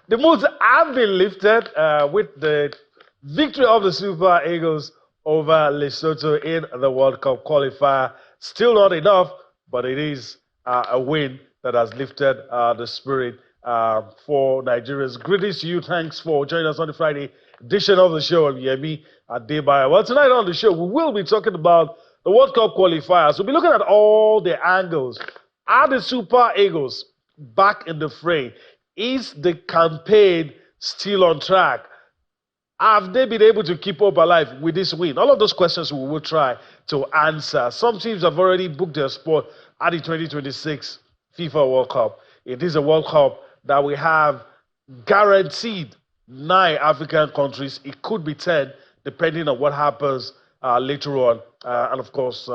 The moods have been lifted with the victory of the Super Eagles over Lesotho in the World Cup qualifier. Still not enough, but it is a win that has lifted the spirit for Nigerians. Greetings to you. Thanks for joining us on the Friday edition of the show. I'm Yemi Adebayo. Well, tonight on the show, we will be talking about the World Cup qualifiers. We'll be looking at all the angles. Are the Super Eagles back in the fray? Is the campaign still on track? Have they been able to keep up alive with this win? All of those questions we will try to answer. Some teams have already booked their spot at the 2026 FIFA World Cup. It is a World Cup that we have guaranteed 9 African countries. It could be 10, depending on what happens later on. And of course,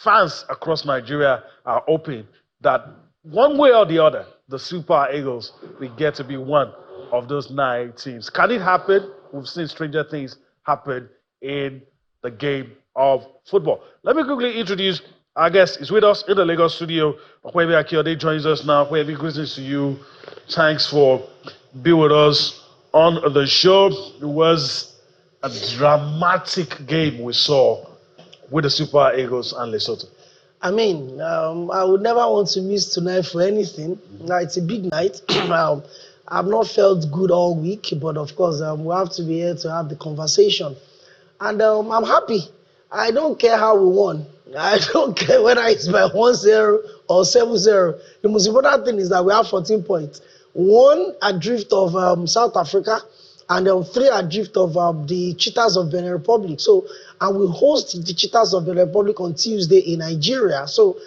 fans across Nigeria are hoping that one way or the other, the Super Eagles will get to be one of those 9 teams. Can it happen? We've seen stranger things happen in the game of football. Let me quickly introduce our guest. He's with us in the Lagos studio. Okwemi Akiode joins us now. Okwemi, greetings to you. Thanks for being with us on the show. It was a dramatic game we saw with the Super Eagles and Lesotho. I mean, I would never want to miss tonight for anything. It's a big night. I've not felt good all week, but of course, we have to be here to have the conversation. And I'm happy. I don't care how we won. I don't care whether it's by 1-0 or 7-0. The most important thing is that we have 14 points. 1 adrift of South Africa, and 3 adrift of the Cheetahs of Benin Republic. So, and we host the Cheetahs of Benin Republic on Tuesday in Nigeria. So,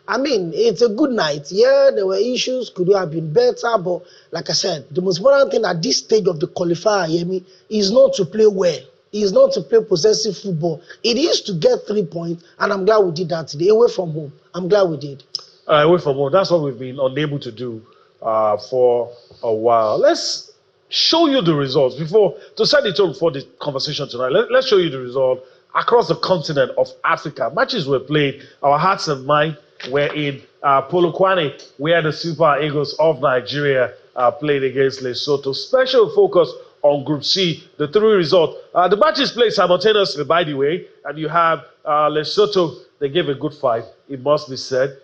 I mean, it's a good night. Yeah, there were issues, could have been better, but like I said, the most important thing at this stage of the qualifier, Yemi, is not to play well. Is not to play possessive football. It is to get 3 points, and I'm glad we did that today, away from home. I'm glad we did. Away from home, that's what we've been unable to do for a while. Let's show you the results to set the tone for the conversation tonight. Let's show you the result across the continent of Africa. Matches were played. Our hearts and minds were in Polokwane, where the Super Eagles of Nigeria played against Lesotho. Special focus on Group C, the 3 results. The matches played simultaneously, by the way, and you have Lesotho. They gave a good fight, it must be said.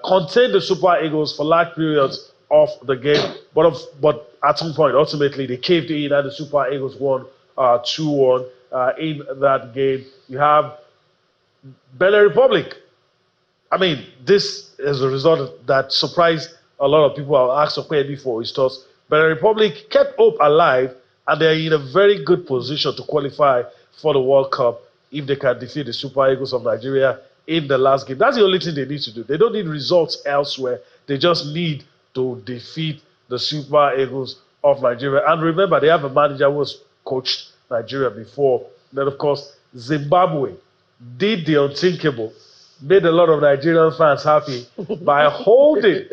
Contained the Super Eagles for large periods of the game, but at some point, ultimately, they caved in, and the Super Eagles won 2-1 in that game. You have Benin Republic. I mean, this is a result that surprised a lot of people. I'll ask Okwemi for his thoughts. Benin Republic kept hope alive, and they're in a very good position to qualify for the World Cup if they can defeat the Super Eagles of Nigeria in the last game. That's the only thing they need to do. They don't need results elsewhere. They just need to defeat the Super Eagles of Nigeria. And remember, they have a manager who has coached Nigeria before. Then, of course, Zimbabwe did the unthinkable, made a lot of Nigerian fans happy by holding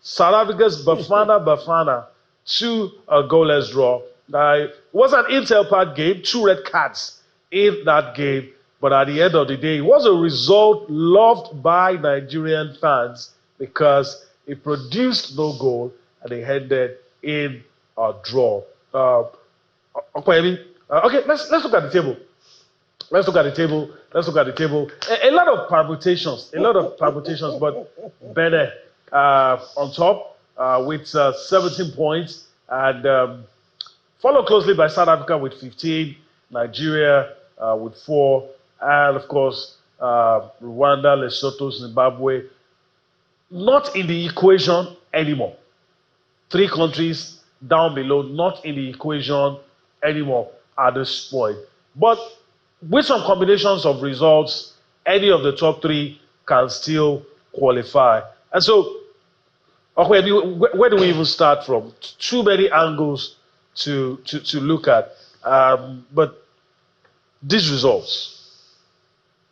South Africa's Bafana to a goalless draw. It was an Intel-packed game, 2 red cards in that game, but at the end of the day, it was a result loved by Nigerian fans because it produced no goal and it ended in a draw. Okay, let's look at the table. Let's look at the table. A lot of permutations, but Benin on top with 17 points, and followed closely by South Africa with 15, Nigeria with 4, and of course Rwanda, Lesotho, Zimbabwe not in the equation anymore. 3 countries down below, not in the equation anymore at this point. But with some combinations of results, any of the top 3 can still qualify. And so, okay, where do we even start from? Too many angles to look at. But these results,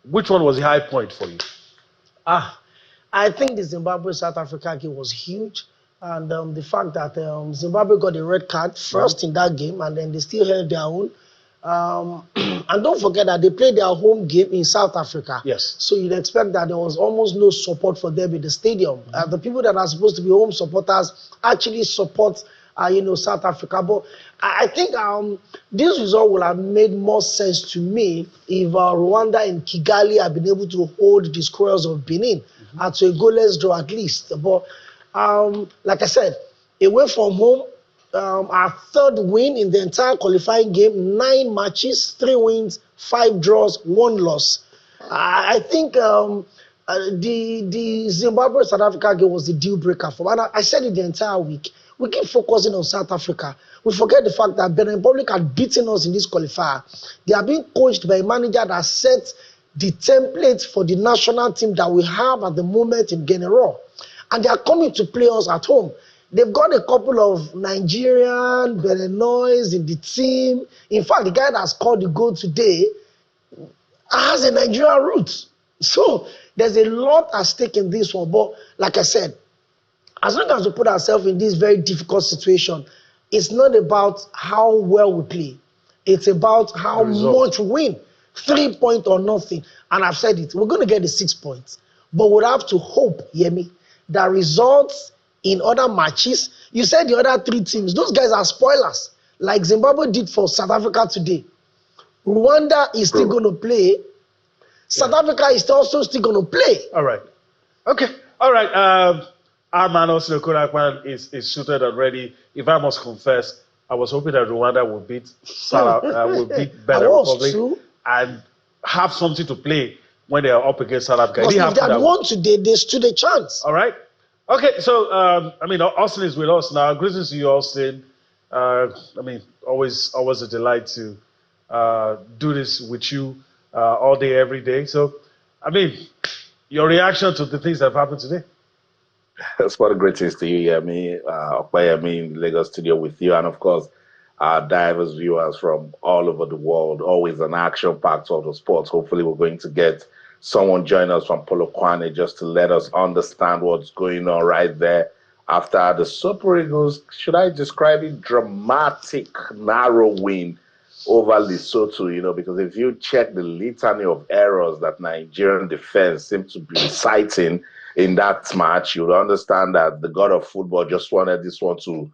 which one was the high point for you? I think the Zimbabwe-South Africa game was huge. And the fact that Zimbabwe got a red card first in that game, and then they still held their own. And don't forget that they played their home game in South Africa. Yes. So you'd expect that there was almost no support for them in the stadium. The people that are supposed to be home supporters actually support South Africa. But I think this result would have made more sense to me if Rwanda and Kigali had been able to hold the squares of Benin to a goalless draw at least. But like I said, away from home, our third win in the entire qualifying game, 9 matches, 3 wins, 5 draws, 1 loss. I think the Zimbabwe South Africa game was the deal breaker for me. And I said it the entire week. We keep focusing on South Africa. We forget the fact that Benin Republic had beaten us in this qualifier. They are being coached by a manager that set the template for the national team that we have at the moment in Guinea. And they are coming to play us at home. They've got a couple of Nigerian, Beninese in the team. In fact, the guy that scored the goal today has a Nigerian root. So there's a lot at stake in this one. But like I said, as long as we put ourselves in this very difficult situation, it's not about how well we play. It's about how much we win. 3 points or nothing. And I've said it, we're going to get the 6 points. But we'll have to hope, Yemi, that results in other matches. You said the other 3 teams, those guys are spoilers, like Zimbabwe did for South Africa today. Rwanda is still going to play. South Africa is also still going to play. All right. Okay. All right. Our man also Korakman is suited and ready. If I must confess, I was hoping that Rwanda would beat Benin Republic and have something to play when they are up against South Africa. Because if they had won today, they stood a chance. All right. Okay. So Austin is with us now. Greetings to you, Austin. Always a delight to do this with you all day, every day. So, your reaction to the things that have happened today? That's what a greetings to you, Yemi, Lagos studio with you, and of course, our diverse viewers from all over the world. Always an action-packed sort of sports. Hopefully, we're going to get someone join us from Polokwane just to let us understand what's going on right there after the Super Eagles, should I describe it, dramatic, narrow win over Lesotho, because if you check the litany of errors that Nigerian defense seems to be reciting in that match, you'll understand that the god of football just wanted this one to,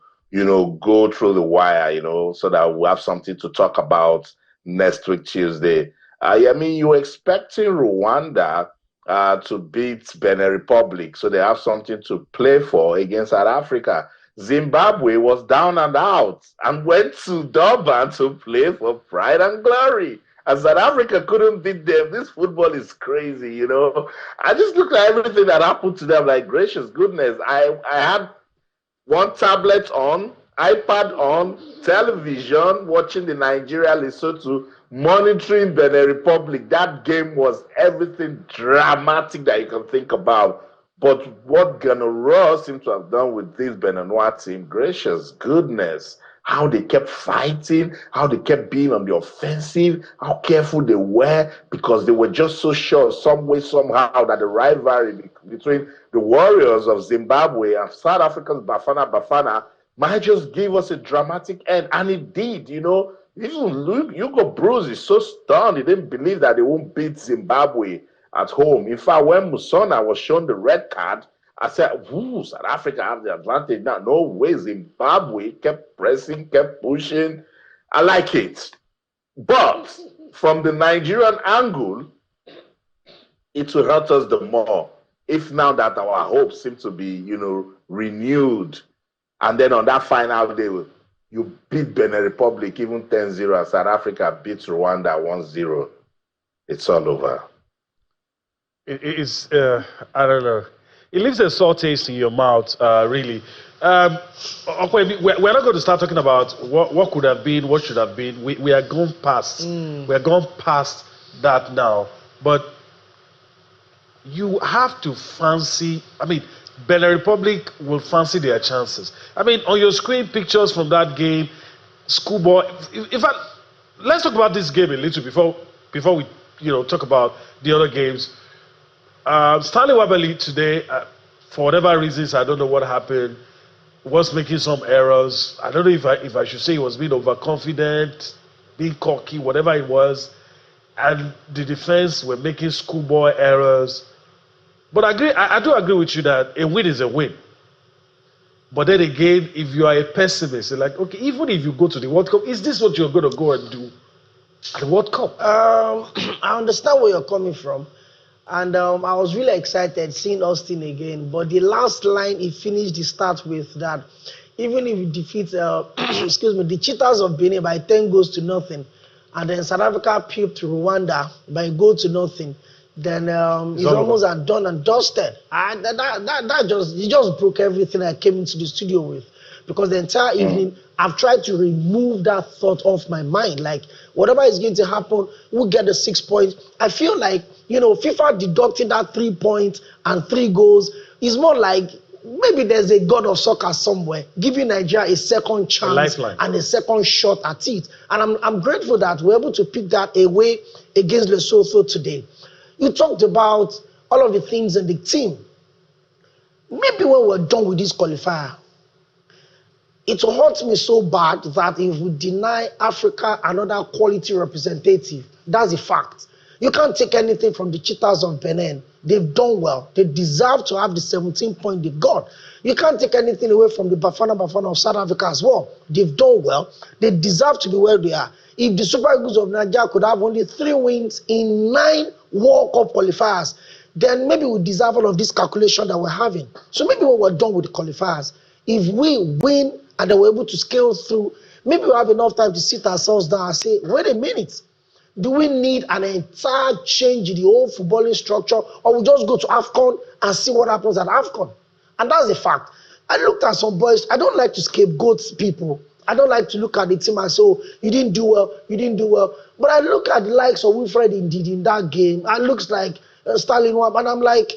go through the wire, so that we'll have something to talk about next week, Tuesday. You're expecting Rwanda to beat Benin Republic, so they have something to play for against South Africa. Zimbabwe was down and out and went to Durban to play for pride and glory. And South Africa couldn't beat them. This football is crazy, I just looked at everything that happened to them like, gracious goodness. I had one tablet on, iPad on, television, watching the Nigeria-Lesotho, monitoring Benin Republic. That game was everything dramatic that you can think about. But what Ghana Ross seems to have done with this Beninois team, gracious goodness, how they kept fighting, how they kept being on the offensive, how careful they were, because they were just so sure some way, somehow, that the rivalry between the Warriors of Zimbabwe and South Africa's Bafana might just give us a dramatic end. And it did, Even Hugo Bruce is so stunned, he didn't believe that they won't beat Zimbabwe at home. In fact, when Musona was shown the red card, I said, South Africa have the advantage now. No way. Zimbabwe kept pressing, kept pushing. I like it. But from the Nigerian angle, it will hurt us the more. If now that our hopes seem to be, renewed, and then on that final day, you beat Benin Republic even 10-0, and South Africa beats Rwanda 1-0. It's all over. It's, I don't know. It leaves a sour taste in your mouth, really. Okay, we're not going to start talking about what could have been, what should have been. We are gone past. We are gone past that now. But you have to fancy. Benin Republic will fancy their chances. On your screen, pictures from that game, schoolboy. In fact, let's talk about this game a little before we, talk about the other games. Stanley Wabeli today, for whatever reasons, I don't know what happened, was making some errors. I don't know if I should say he was being overconfident, being cocky, whatever it was. And the defense were making schoolboy errors. But I do agree with you that a win is a win. But then again, if you are a pessimist, you're like, okay, even if you go to the World Cup, is this what you're going to go and do at the World Cup? I understand where you're coming from. And I was really excited seeing Austin again. But the last line he finished the start with that, even if you defeat, the Cheetahs of Benin by 10 goals to nothing, and then South Africa puked Rwanda by a goal to nothing, then it's almost done and dusted. He just broke everything I came into the studio with. Because the entire evening, I've tried to remove that thought off my mind. Like, whatever is going to happen, we'll get the 6 points. I feel like, FIFA deducting that 3 points and 3 goals is more like maybe there's a god of soccer somewhere giving Nigeria a second chance and a second shot at it. And I'm grateful that we're able to pick that away against Lesotho today. You talked about all of the things in the team. Maybe when we're done with this qualifier, it will hurt me so bad that if we deny Africa another quality representative, that's a fact. You can't take anything from the Cheetahs of Benin. They've done well. They deserve to have the 17 points they got. You can't take anything away from the Bafana of South Africa as well. They've done well. They deserve to be where they are. If the Super Eagles of Nigeria could have only 3 wins in 9 World Cup qualifiers, then maybe we deserve all of this calculation that we're having. So maybe when we're done with the qualifiers, if we win and then we're able to scale through, maybe we'll have enough time to sit ourselves down and say, wait a minute, do we need an entire change in the whole footballing structure, or we just go to AFCON and see what happens at AFCON? And that's a fact. I looked at some boys. I don't like to scapegoat people. I don't like to look at the team and say, oh, you didn't do well, you didn't do well. But I look at the likes of Wilfred indeed in that game, and looks like Sterling Wamp, and I'm like,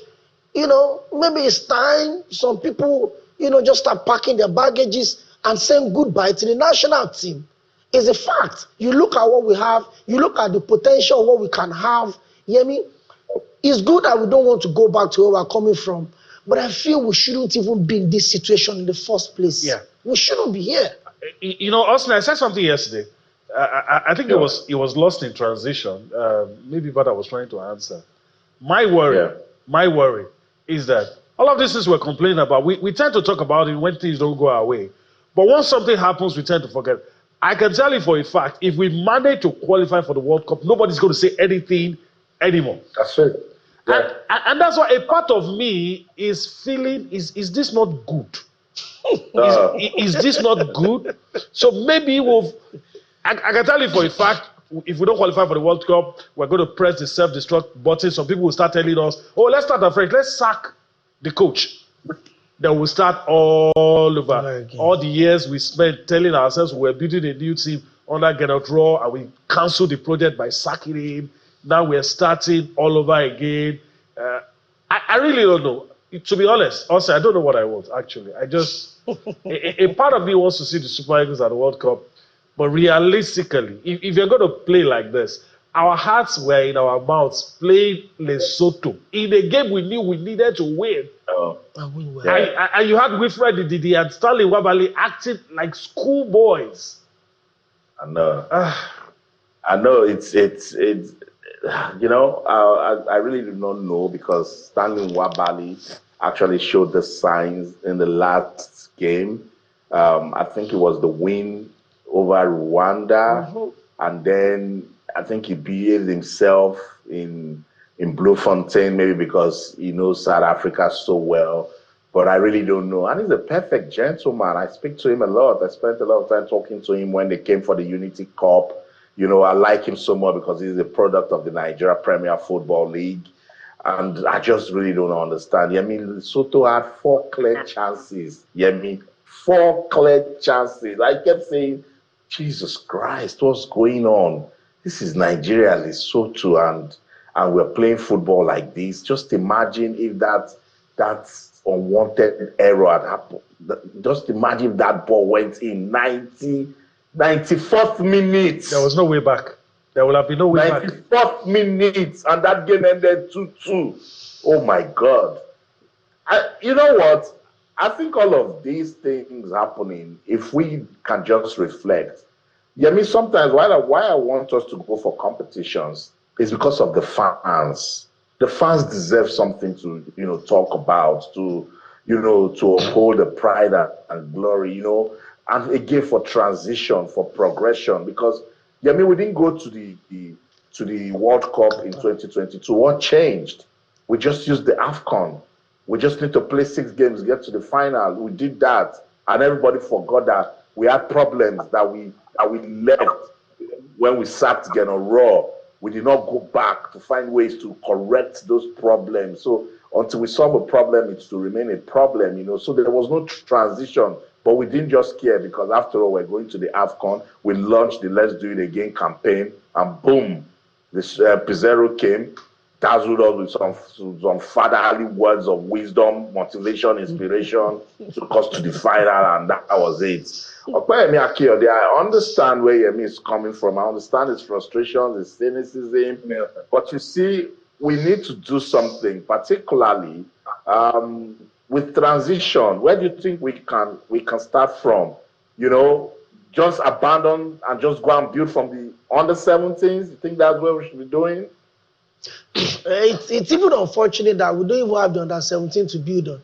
maybe it's time some people, just start packing their baggages and saying goodbye to the national team. It's a fact. You look at what we have, you look at the potential of what we can have. You hear me? It's good that we don't want to go back to where we're coming from, but I feel we shouldn't even be in this situation in the first place. Yeah. We shouldn't be here. Austin, I said something yesterday. I think it was lost in transition. Maybe what I was trying to answer. My worry is that all of these things we're complaining about, we tend to talk about it when things don't go our way. But once something happens, we tend to forget. I can tell you for a fact, if we manage to qualify for the World Cup, nobody's going to say anything anymore. That's it. Yeah. And that's why a part of me is feeling, is this not good? Is this not good? So maybe I can tell you for a fact, if we don't qualify for the World Cup, we're going to press the self-destruct button. Some people will start telling us, oh, let's start afresh. Let's sack the coach. Then we'll start all over. All the years we spent telling ourselves we're building a new team under Gennaro Draw, and we canceled the project by sacking him. Now we're starting all over again. I really don't know. To be honest, also, I don't know what I want, actually. I just, a part of me wants to see the Super Eagles at the World Cup. But realistically, if you're going to play like this, our hearts were in our mouths playing Lesotho in a game we knew we needed to win. And you had Wilfred Ndidi and Stanley Wabali acting like schoolboys. I know. I know it's I really do not know, because Stanley Wabali actually showed the signs in the last game. I think it was the win over Rwanda, and then I think he behaved himself in Bloemfontein, maybe because he knows South Africa so well. But I really don't know. And he's a perfect gentleman. I speak to him a lot. I spent a lot of time talking to him when they came for the Unity Cup. I like him so much because he's a product of the Nigeria Premier Football League. And I just really don't understand. Lesotho had 4 clear chances. 4 clear chances. I kept saying, Jesus Christ, what's going on? This is Nigeria, Lesotho, and we're playing football like this. Just imagine if that unwanted error had happened. Just imagine if that ball went in 94th minute. There was no way back. There will have been no way back. 94th minute, and that game ended 2-2. Oh my God. You know what? I think all of these things happening, if we can just reflect. Sometimes why I want us to go for competitions is because of the fans. The fans deserve something to, talk about, to, to uphold the pride and glory, and again for transition, for progression, because we didn't go to the World Cup in 2022. What changed? We just used the AFCON. We just need to play 6 games, get to the final. We did that, and everybody forgot that we had problems that we left when we sacked Geno Raw. We did not go back to find ways to correct those problems. So until we solve a problem, it's to remain a problem, So there was no transition, but we didn't just care, because after all, we're going to the AFCON. We launched the Let's Do It Again campaign, and boom, this Pizarro came, dazzled us with some fatherly words of wisdom, motivation, inspiration, took us to the final, and that was it. I understand where Yemi is coming from. I understand his frustrations, his cynicism. Yeah. But you see, we need to do something, particularly with transition. Where do you think we can start from? Just abandon and just go and build from the under-17s? You think that's what we should be doing? It's even unfortunate that we don't even have the under-17 to build on.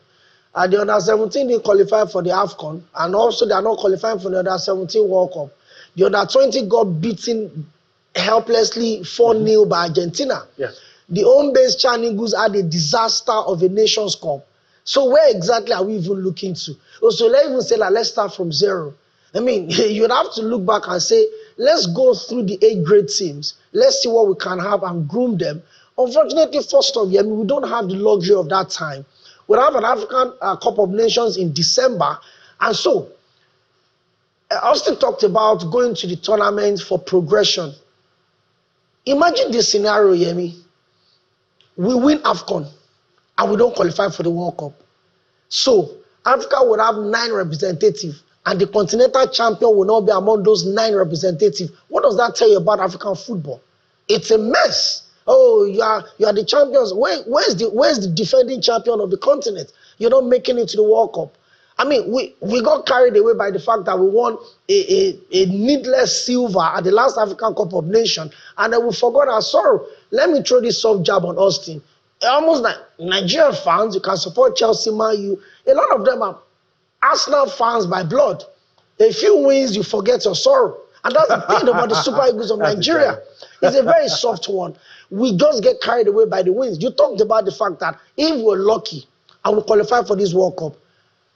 The under-17 didn't qualify for the AFCON, and also they are not qualifying for the under-17 World Cup. The under-20 got beaten helplessly 4-0 by Argentina. Yes. The home-based Chan Eagles had a disaster of a Nations Cup. So where exactly are we even looking to? So let's even say that let's start from zero. You'd have to look back and say, let's go through the 8 grade teams. Let's see what we can have and groom them. Unfortunately, first of all, we don't have the luxury of that time. We'll have an African Cup of Nations in December. And so, Austin talked about going to the tournament for progression. Imagine this scenario, Yemi. We win AFCON and we don't qualify for the World Cup. So, Africa would have 9 representatives, and the continental champion will not be among those 9 representatives. What does that tell you about African football? It's a mess. Oh, you are the champions. Where's the defending champion of the continent? You're not making it to the World Cup. We got carried away by the fact that we won a needless silver at the last African Cup of Nations, and then we forgot our sorrow. Let me throw this soft jab on Austin. Almost like Nigerian fans, you can support Chelsea, Man U. A lot of them are Arsenal fans by blood. A few wins, you forget your sorrow. And that's the thing about the Super Eagles of Nigeria. It's a very soft one. We just get carried away by the wins. You talked about the fact that if we're lucky and we qualify for this World Cup,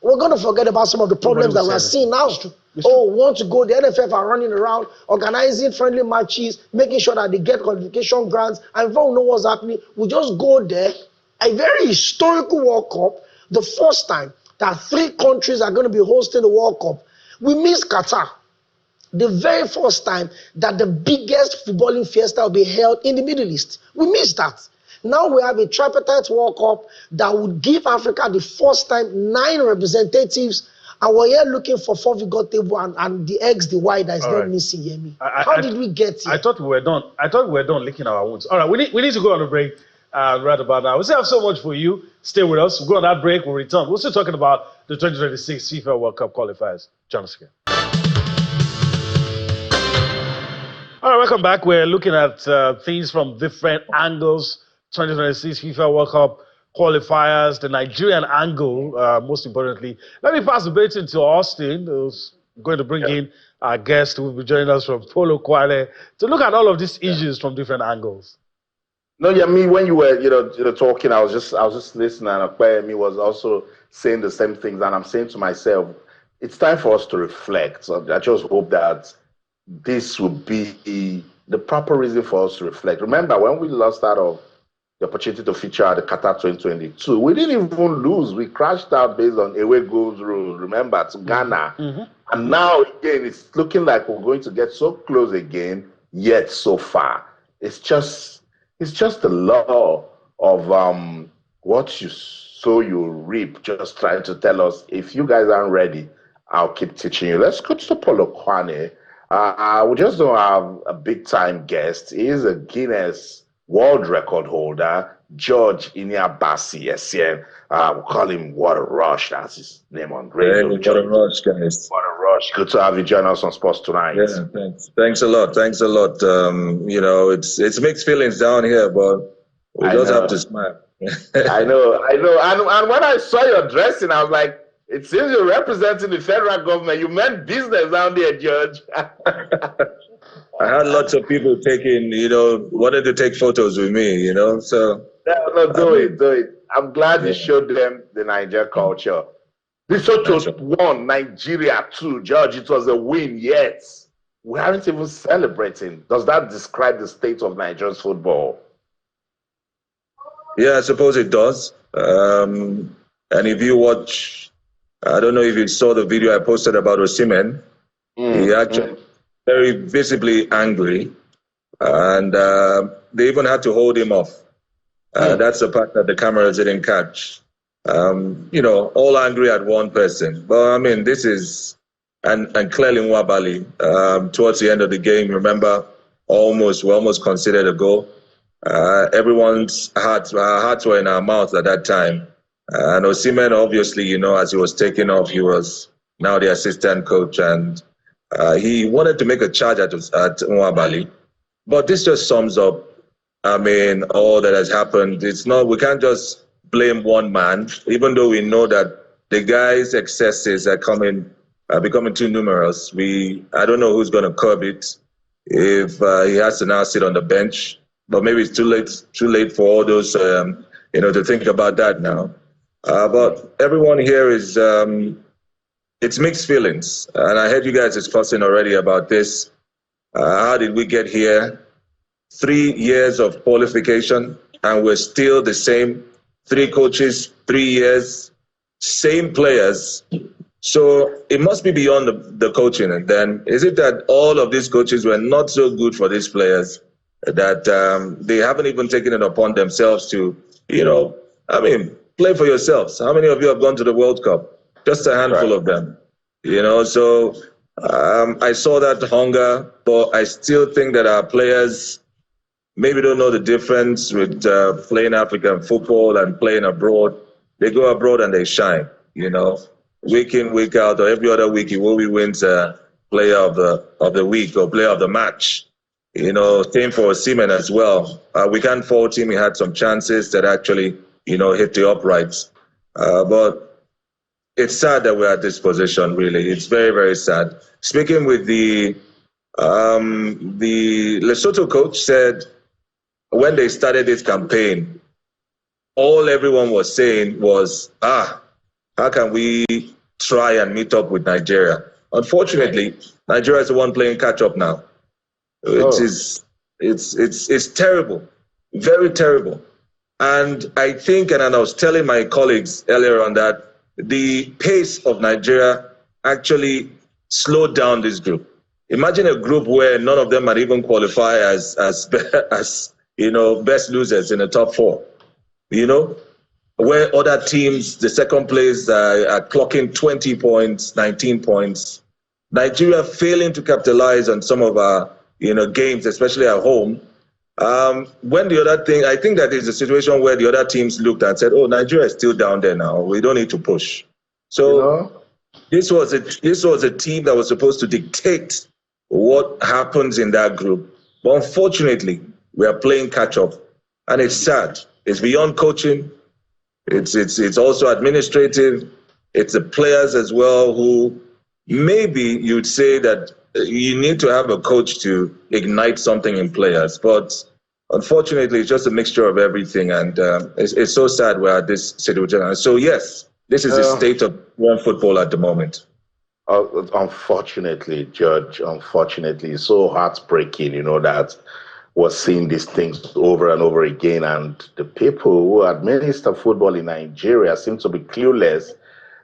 we're going to forget about some of the problems that we're seeing now. We want to go. The NFF are running around, organizing friendly matches, making sure that they get qualification grants. And before we know what's happening, we just go there. A very historical World Cup, the first time that 3 countries are going to be hosting the World Cup. We missed Qatar. The very first time that the biggest footballing fiesta will be held in the Middle East. We missed that. Now we have a tripartite World Cup that would give Africa the first time 9 representatives, and we're here looking for 4-figure table and the X, the Y that is not missing, Yemi. How did we get here? I thought we were done. I thought we were done licking our wounds. All right, we need to go on a break right about now. We still have so much for you. Stay with us. We'll go on that break. We'll return. We're still talking about the 2026 FIFA World Cup qualifiers. Join us again. All right, welcome back. We're looking at things from different angles. 2026 FIFA World Cup qualifiers, the Nigerian angle, most importantly. Let me pass the baton to Austin, who's going to bring in our guest who will be joining us from Polo Quale to look at all of these issues from different angles. No, when you were talking, I was just listening, and Akpayemi was also saying the same things, and I'm saying to myself, it's time for us to reflect. So I just hope that this will be the proper reason for us to reflect. Remember, when we lost out of the opportunity to feature at the Qatar 2022, we didn't even lose. We crashed out based on away goals rule, remember, to Ghana. Mm-hmm. And now, again, it's looking like we're going to get so close again, yet so far. It's just the law of what you sow, you reap, just trying to tell us, if you guys aren't ready, I'll keep teaching you. Let's go to Polokwane. We just don't have a big-time guest. He is a Guinness World Record holder, George Essien. We call him What a Rush. That's his name on radio. Hey, what a rush, guys. What a rush. Good to have you join us on Sports Tonight. Yeah, thanks a lot. Thanks a lot. It's mixed feelings down here, but we just have to smile. I know. And when I saw your dressing, I was like, it seems you're representing the federal government. You meant business down there, George. I had lots of people taking, wanted to take photos with me, so. No, do it. I'm glad you showed them the Niger culture. Lesotho won, Nigeria too. George, it was a win, yet we aren't even celebrating. Does that describe the state of Nigeria's football? Yeah, I suppose it does. And if you watch, I don't know if you saw the video I posted about Essien. He actually very visibly angry, and they even had to hold him off. That's the part that the cameras didn't catch. All angry at one person. But I mean, this is, and clearly Nwabali, towards the end of the game, remember, we almost considered a goal. Everyone's hearts were in our mouths at that time. And Essien, obviously, as he was taking off, he was now the assistant coach, and he wanted to make a charge at Nwabali. But this just sums up, I mean, all that has happened. We can't just blame one man, even though we know that the guy's excesses are becoming too numerous. I don't know who's going to curb it if he has to now sit on the bench. But maybe it's too late for all those, to think about that now. But everyone here is, it's mixed feelings. And I heard you guys discussing already about this. How did we get here? 3 years of qualification, and we're still the same. 3 coaches, 3 years, same players. So it must be beyond the coaching. And then is it that all of these coaches were not so good for these players that they haven't even taken it upon themselves to, play for yourselves? How many of you have gone to the World Cup? Just a handful of them. So I saw that hunger, but I still think that our players maybe don't know the difference with playing African football and playing abroad. They go abroad and they shine, week in, week out, or every other week, Iwobi wins player of the week or player of the match. Same for Essien as well. We can't fault him. He had some chances that actually, hit the uprights. But it's sad that we're at this position, really. It's very, very sad. Speaking with the Lesotho coach said, when they started this campaign, all everyone was saying was, how can we try and meet up with Nigeria? Unfortunately, Nigeria is the one playing catch up now. It's terrible, very terrible. And I think, and I was telling my colleagues earlier on that the pace of Nigeria actually slowed down this group. Imagine a group where none of them might even qualify as best losers in the top 4, where other teams, the second place, are clocking 20 points, 19 points. Nigeria failing to capitalize on some of our, games, especially at home. When the other thing, I think that is a situation where the other teams looked and said, Nigeria is still down there now. We don't need to push. So this was a team that was supposed to dictate what happens in that group. But unfortunately, we are playing catch up, and it's sad. It's beyond coaching. It's also administrative. It's the players as well who maybe you'd say that you need to have a coach to ignite something in players. But unfortunately, it's just a mixture of everything, and it's so sad we're at this situation. And so yes, this is the state of world football at the moment. Unfortunately, George, it's so heartbreaking, that we're seeing these things over and over again, and the people who administer football in Nigeria seem to be clueless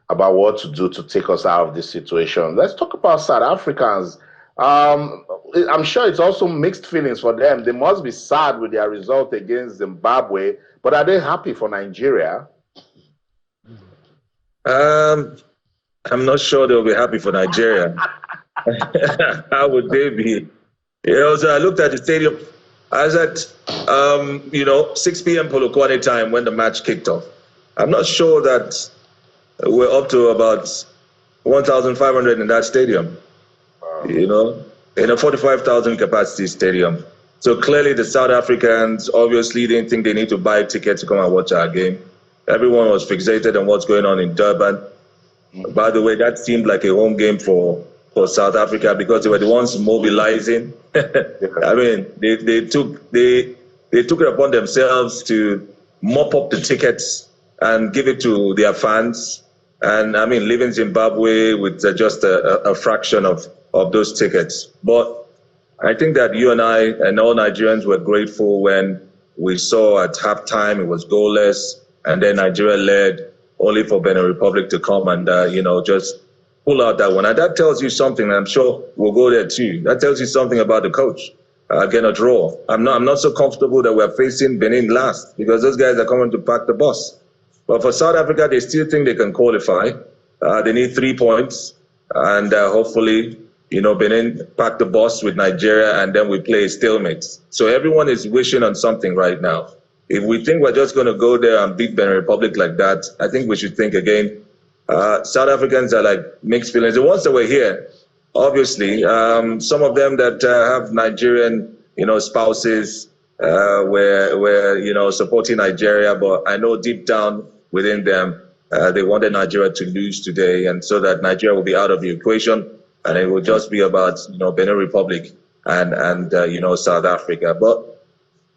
about what to do to take us out of this situation. Let's talk about South Africans. I'm sure it's also mixed feelings for them. They must be sad with their result against Zimbabwe, but are they happy for Nigeria? I'm not sure they'll be happy for Nigeria. How would they be? So I looked at the stadium. I was at, 6 p.m. Polokwane time when the match kicked off. I'm not sure that we're up to about 1,500 in that stadium. Wow. In a 45,000 capacity stadium. So clearly the South Africans obviously didn't think they need to buy a ticket to come and watch our game. Everyone was fixated on what's going on in Durban. By the way, that seemed like a home game for South Africa because they were the ones mobilizing. I mean, they took it upon themselves to mop up the tickets and give it to their fans. And I mean, leaving Zimbabwe with just a fraction of those tickets. But I think that you and I and all Nigerians were grateful when we saw at halftime it was goalless, and then Nigeria led, only for Benin Republic to come and just pull out that one. And that tells you something. And I'm sure we'll go there too. That tells you something about the coach. Again, a draw. I'm not so comfortable that we're facing Benin last because those guys are coming to pack the bus. But for South Africa, they still think they can qualify. They need 3 points, and hopefully, Benin pack the bus with Nigeria, and then we play a stalemate. So everyone is wishing on something right now. If we think we're just going to go there and beat Benin Republic like that, I think we should think again. South Africans are like mixed feelings. The ones that were here, obviously, some of them that have Nigerian, spouses, were supporting Nigeria, but I know deep down within them, they wanted Nigeria to lose today, and so that Nigeria will be out of the equation, and it will just be about Benin Republic and South Africa. But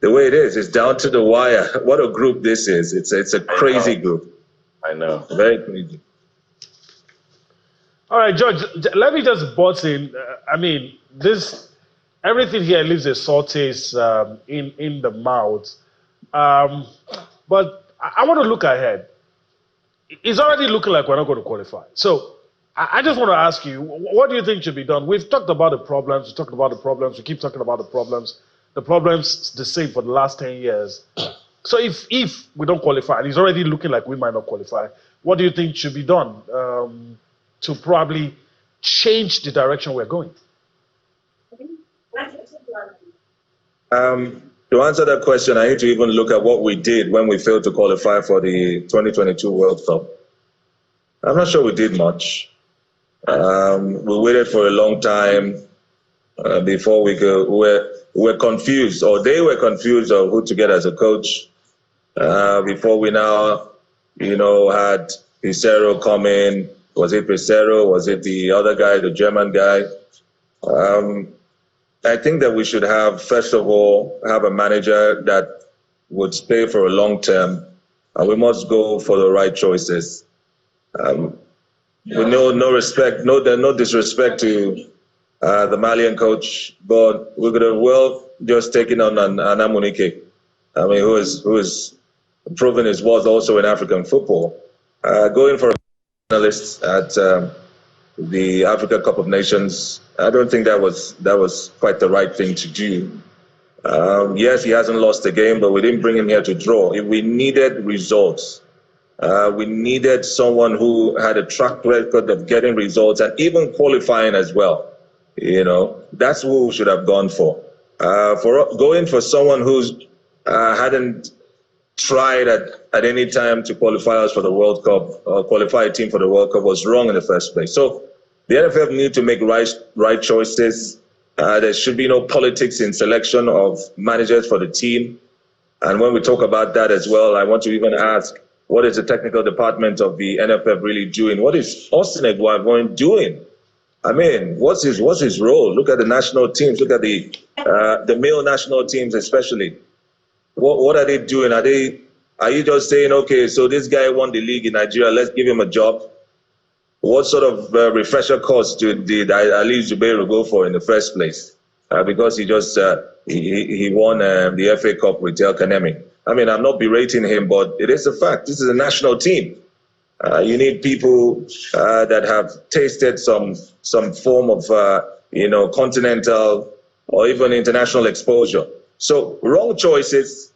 the way it is, it's down to the wire. What a group this is! It's a crazy group. I know, very crazy. All right, George, let me just butt in. I mean, everything here leaves a sore taste in the mouth. But I want to look ahead. It's already looking like we're not going to qualify. So I just want to ask you, what do you think should be done? We've talked about the problems. We talked about the problems. We keep talking about the problems. The problems the same for the last 10 years. So if we don't qualify, and it's already looking like we might not qualify, what do you think should be done to probably change the direction we're going? To answer that question, I need to even look at what we did when we failed to qualify for the 2022 World Cup. I'm not sure we did much. We waited for a long time before we go. We're confused, or they were confused of who to get as a coach. Before we now, had Pissarro come in. Was it Pissarro? Was it the other guy, the German guy? I think that we should first of all, have a manager that would stay for a long term, and we must go for the right choices. With no disrespect to the Malian coach, but we could have just taken on Anna Munike, who is proven his worth also in African football. Going for a analyst at the Africa Cup of Nations, I don't think that was quite the right thing to do. Yes, he hasn't lost a game, but we didn't bring him here to draw. If we needed results, we needed someone who had a track record of getting results and even qualifying as well. That's who we should have gone for. Going for someone who's hadn't tried at any time to qualify us for the World Cup or qualify a team for the World Cup was wrong in the first place. So the NFF need to make right choices. There should be no politics in selection of managers for the team. And when we talk about that as well, I want to even ask, what is the technical department of the NFF really doing? What is Austin Eguavoen doing? What's his role? Look at the national teams. Look at the male national teams especially. What are they doing? Are you just saying, okay, so this guy won the league in Nigeria, let's give him a job? What sort of refresher course did Ali Zubairu go for in the first place? Because he just he won the FA Cup with El Kanemi. I'm not berating him, but it is a fact. This is a national team. You need people that have tasted some form of continental or even international exposure. So wrong choices,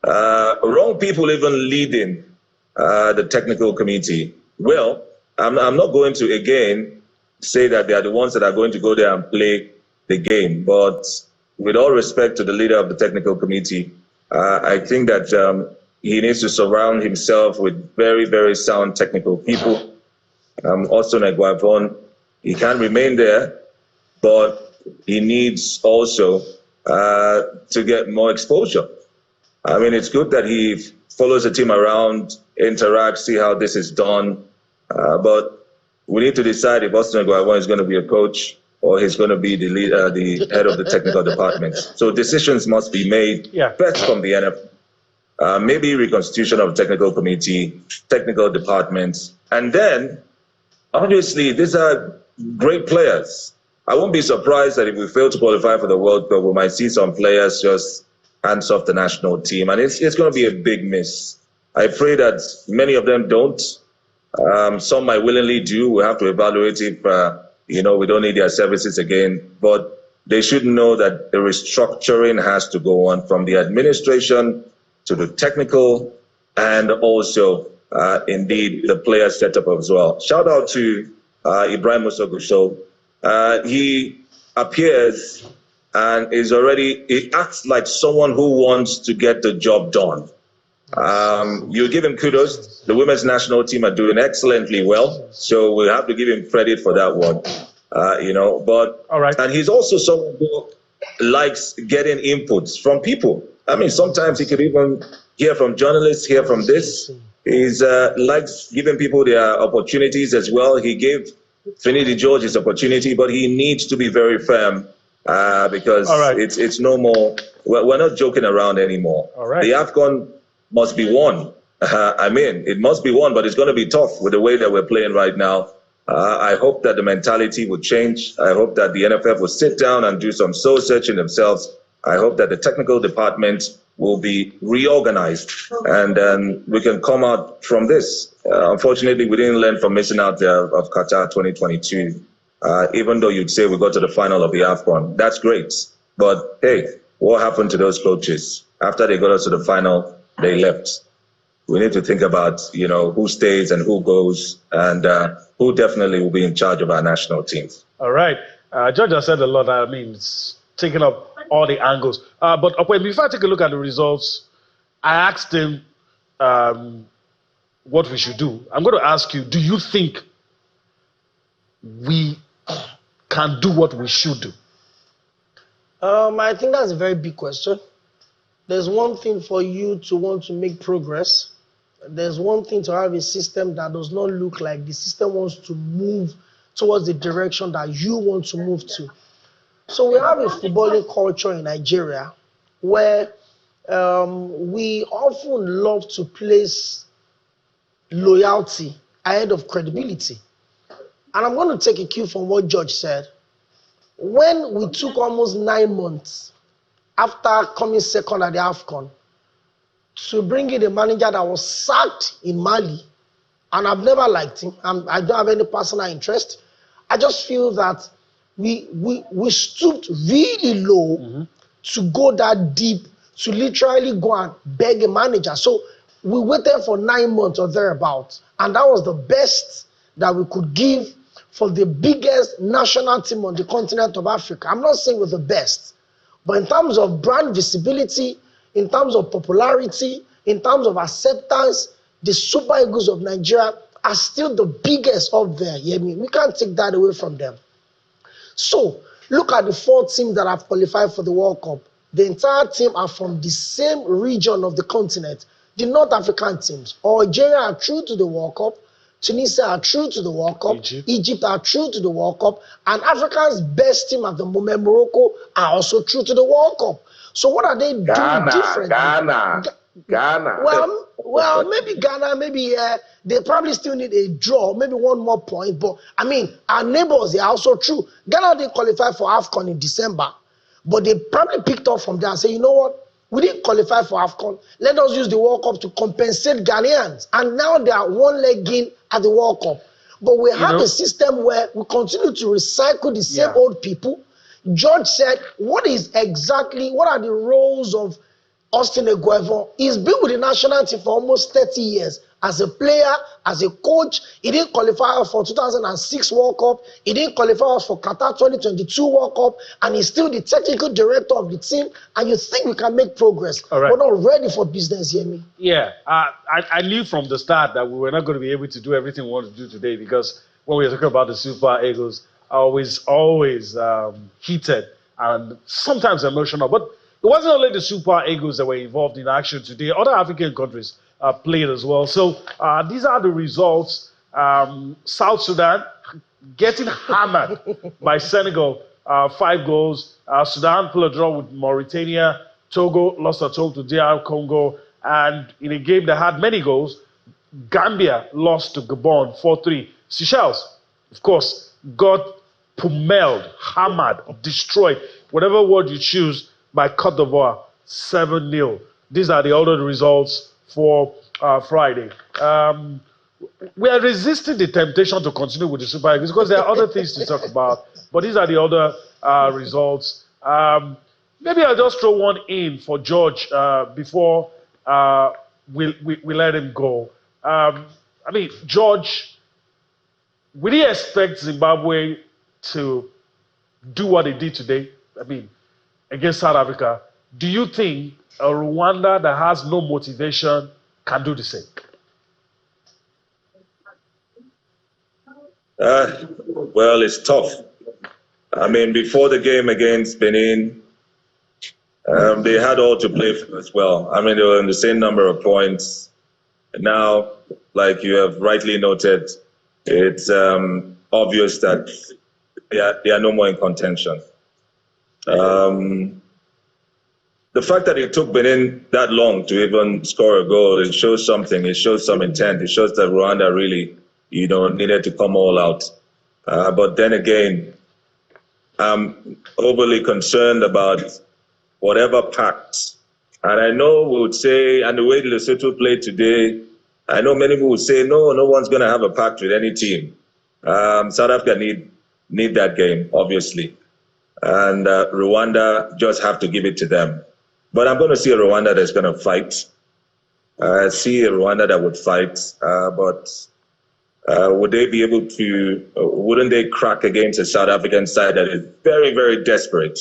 wrong people even leading the technical committee. Well, I'm not going to again say that they are the ones that are going to go there and play the game. But with all respect to the leader of the technical committee, I think that he needs to surround himself with very, very sound technical people. Austin Eguavoen, he can remain there, but he needs also to get more exposure. I mean, it's good that he follows the team around, interacts, see how this is done. But we need to decide if Austin Eguavoen is going to be a coach or he's going to be the leader, the head of the technical department. So decisions must be made first from the NFL. Maybe reconstitution of technical committee, technical departments. And then, obviously, these are great players. I won't be surprised that if we fail to qualify for the World Cup, we might see some players just hands off the national team. And it's going to be a big miss. I pray that many of them don't. Some might willingly do. We have to evaluate if, we don't need their services again. But they should know that the restructuring has to go on from the administration to the technical and also, indeed, the player setup as well. Shout out to Ibrahim Musoguso. He appears and he acts like someone who wants to get the job done. You give him kudos. The women's national team are doing excellently well, so we have to give him credit for that one. But all right. And he's also someone who likes getting inputs from people. I mean, sometimes he could even hear from journalists, hear from this. He's likes giving people their opportunities as well. He gave Finidi George his opportunity, but he needs to be very firm because it's no more. We're not joking around anymore. All right. The AFCON must be won. It must be won, but it's going to be tough with the way that we're playing right now. I hope that the mentality will change. I hope that the NFF will sit down and do some soul searching themselves. I hope that the technical department will be reorganized and then we can come out from this. Unfortunately, we didn't learn from missing out of Qatar 2022. Even though you'd say we got to the final of the AFCON, that's great. But hey, what happened to those coaches? After they got us to the final, they left. We need to think about, who stays and who goes and who definitely will be in charge of our national teams. All right. George has said a lot. I mean, it's taken up all the angles. But before I take a look at the results, I asked him what we should do. I'm going to ask you, do you think we can do what we should do? I think that's a very big question. There's one thing for you to want to make progress. There's one thing to have a system that does not look like the system wants to move towards the direction that you want to move to. So we have a footballing culture in Nigeria where we often love to place loyalty ahead of credibility. And I'm going to take a cue from what George said. When we took almost 9 months after coming second at the AFCON to bring in a manager that was sacked in Mali, and I've never liked him, and I don't have any personal interest, I just feel that we stooped really low to go that deep, to literally go and beg a manager. So we waited for 9 months or thereabouts, and that was the best that we could give for the biggest national team on the continent of Africa. I'm not saying we're the best, but in terms of brand visibility, in terms of popularity, in terms of acceptance, the Super Eagles of Nigeria are still the biggest up there. You hear me? We can't take that away from them. So, look at the 4 teams that have qualified for the World Cup. The entire team are from the same region of the continent. The North African teams. Algeria are true to the World Cup. Tunisia are true to the World Cup. Egypt are true to the World Cup. And Africa's best team at the moment, Morocco, are also true to the World Cup. So what are they doing differently? Ghana. Well, maybe Ghana, maybe they probably still need a draw, maybe 1 more point. But, I mean, our neighbors, they are also true. Ghana didn't qualify for AFCON in December. But they probably picked up from there and say, you know what? We didn't qualify for AFCON. Let us use the World Cup to compensate Ghanaians. And now they are 1 leg in at the World Cup. But we have a system where we continue to recycle the same old people. George said, what are the roles of Austin Eguavoen? He's been with the national team for almost 30 years. As a player, as a coach, he didn't qualify for 2006 World Cup. He didn't qualify for Qatar 2022 World Cup. And he's still the technical director of the team. And you think we can make progress. All right. We're not ready for business, hear me? Yeah, I knew from the start that we were not going to be able to do everything we want to do today, because when we were talking about the Super Eagles, I always heated and sometimes emotional. But it wasn't only the Super Eagles that were involved in action today. Other African countries played as well. So these are the results. South Sudan getting hammered by Senegal, 5 goals. Sudan pulled a draw with Mauritania. Togo lost at home to DR Congo. And in a game that had many goals, Gambia lost to Gabon 4-3. Seychelles, of course, got pummeled, hammered, destroyed, whatever word you choose, by Cote d'Ivoire 7-0. These are the other results for Friday. We are resisting the temptation to continue with the Super Eagles because there are other things to talk about. But these are the other results. Maybe I'll just throw one in for George before we let him go. I mean, George, would you expect Zimbabwe to do what they did today? I mean, against South Africa. Do you think a Rwanda that has no motivation can do the same? Well, it's tough. I mean, before the game against Benin, they had all to play for as well. I mean, they were in the same number of points. Now, like you have rightly noted, it's obvious that they are no more in contention. The fact that it took Benin that long to even score a goal, it shows something. It shows some intent. It shows that Rwanda really, needed to come all out. But then again, I'm overly concerned about whatever pact. And I know we would say, and the way Lesotho played today, I know many people would say, no one's going to have a pact with any team. South Africa need that game, obviously. And Rwanda just have to give it to them. But I'm going to see a Rwanda that's going to fight. I see a Rwanda that would fight. But would they be able to, wouldn't they crack against a South African side that is very, very desperate?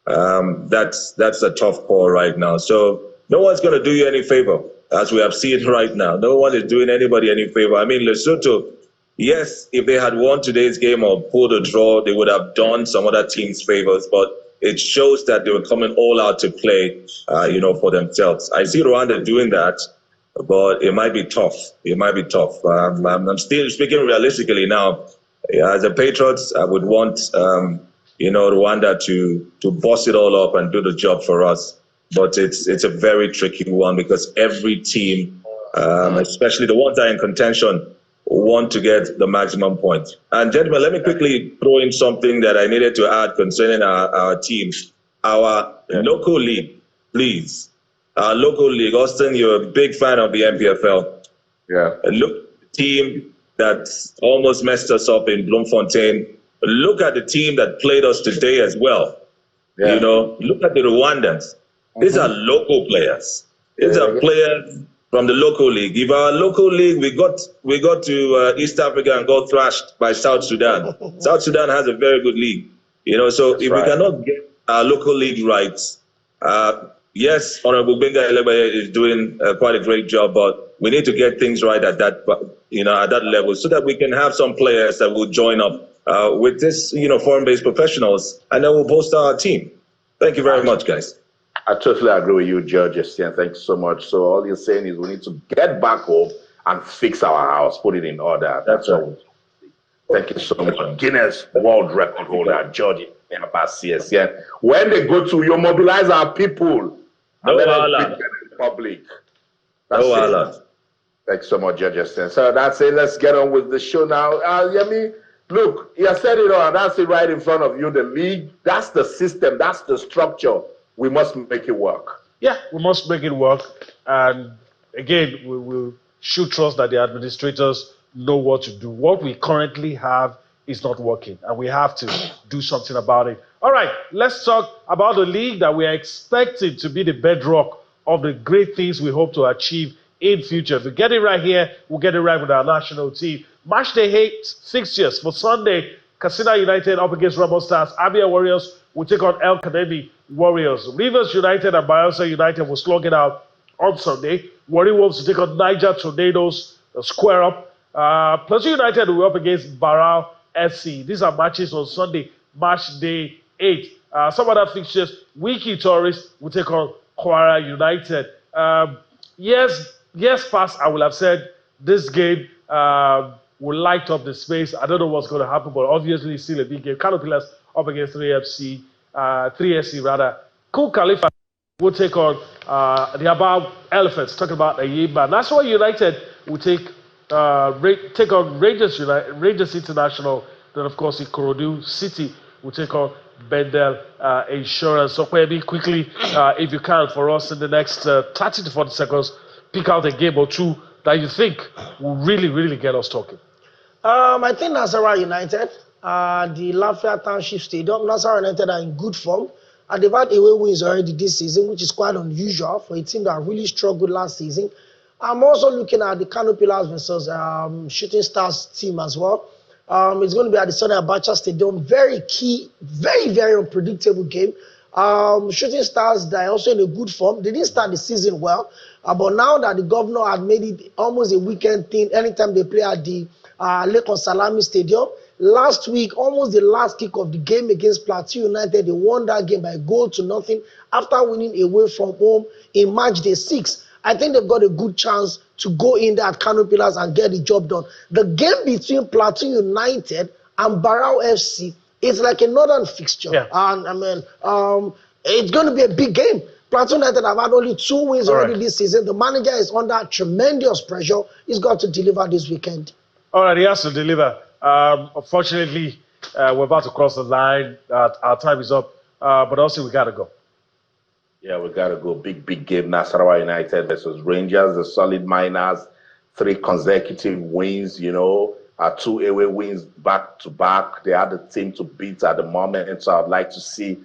That's a tough call right now. So no one's going to do you any favor, as we have seen right now. No one is doing anybody any favor. I mean, Lesotho, yes, if they had won today's game or pulled a draw, they would have done some other teams favors, but it shows that they were coming all out to play, for themselves. I see Rwanda doing that, but it might be tough. It might be tough. I'm still speaking realistically now. As a Patriot, I would want, Rwanda to boss it all up and do the job for us. But it's a very tricky one because every team, especially the ones that are in contention, want to get the maximum points. And gentlemen, let me quickly throw in something that I needed to add concerning our teams. Our local league, please. Our local league. Austin, you're a big fan of the MPFL. Yeah. Look at the team that almost messed us up in Bloemfontein. Look at the team that played us today as well. Yeah. Look at the Rwandans. These are local players. These are players from the local league. If our local league, we got to East Africa and got thrashed by South Sudan. South Sudan has a very good league. So if we cannot get our local league right, yes, Honorable Benga Elebe is doing quite a great job, but we need to get things right at that, at that level, so that we can have some players that will join up with this, foreign-based professionals, and then we'll bolster our team. Thank you very much, guys. I totally agree with you, George Essien. Thanks so much. So all you're saying is we need to get back home and fix our house, put it in order. That's all. Thank you so much. Guinness World Record holder, George Essien. When they go to, you mobilize our people. No, in public. That's it. Thanks so much, George Essien. So that's it. Let's get on with the show now. Yemi, look, you said it all. That's it right in front of you. The league, that's the system, that's the structure. We must make it work. Yeah, we must make it work. And again, we should trust that the administrators know what to do. What we currently have is not working, and we have to do something about it. All right, let's talk about the league that we are expecting to be the bedrock of the great things we hope to achieve in future. If we get it right here, we'll get it right with our national team. Match day 8 fixtures for Sunday. Katsina United up against Ramos Stars. Abia Warriors will take on El Kanemi Warriors. Rivers United and Bayelsa United will slug it out on Sunday. Warri Wolves will take on Niger Tornadoes, square up. Plateau United will be up against Barao FC. These are matches on Sunday, match day 8. Some other fixtures, Wiki Tourist will take on Kwara United. Yes, past, I will have said this game will light up the space. I don't know what's going to happen, but obviously it's still a big game. Kano Pillars up against 3SC rather. Cool Khalifa will take on the Abab Elephants, talking about the Yimba. National United will take on Rangers International. Then, of course, Ikorodu City will take on Bendel Insurance. So, maybe quickly, if you can, for us in the next 30 to 40 seconds, pick out a game or two that you think will really, really get us talking. I think Nasarawa United, the Lafayette Township Stadium, Nasarawa United are in good form. They've had away wins already this season, which is quite unusual for a team that really struggled last season. I'm also looking at the Kano Pillars versus Shooting Stars team as well. It's going to be at the Sonny Abacha Stadium. Very key, very, very unpredictable game. Shooting Stars, they're also in a good form. They didn't start the season well, but now that the governor had made it almost a weekend thing, anytime they play at the Lekon Salami Stadium. Last week, almost the last kick of the game against Plateau United, they won that game by 1-0 after winning away from home in match day 6. I think they've got a good chance to go in there at Kano Pillars and get the job done. The game between Plateau United and Barao FC is like a northern fixture. Yeah. And I mean, it's going to be a big game. Plateau United have had only 2 wins already this season. The manager is under tremendous pressure. He's got to deliver this weekend. All right, he has to deliver. Unfortunately, we're about to cross the line. Our time is up, but also we got to go. Yeah, we got to go. Big game. Nasarawa United versus Rangers, the solid miners, 3 consecutive wins, 2 away wins back to back. They are the team to beat at the moment. And so I'd like to see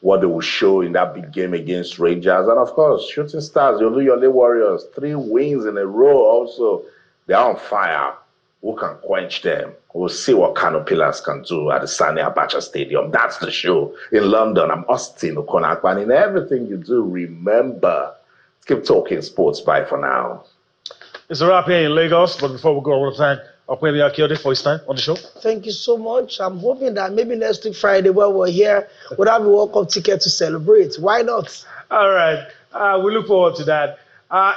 what they will show in that big game against Rangers. And of course, Shooting Stars, Yole Warriors, 3 wins in a row also. They're on fire. Who can quench them? We'll see what Kano Pillars can do at the Sani Abacha Stadium. That's the show in London. I'm Austin Okonakwa. And in everything you do, remember, keep talking sports. Bye for now. It's a wrap here in Lagos. But before we go, I want to thank Okwemi Akiode for his time on the show. Thank you so much. I'm hoping that maybe next week Friday, while we're here, we'll have a welcome ticket to celebrate. Why not? All right. We look forward to that.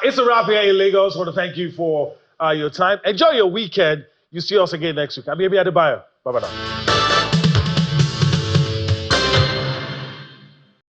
It's a wrap here in Lagos. I want to thank you for your time. Enjoy your weekend. You see us again next week. I'm Adebayo. Bye-bye now.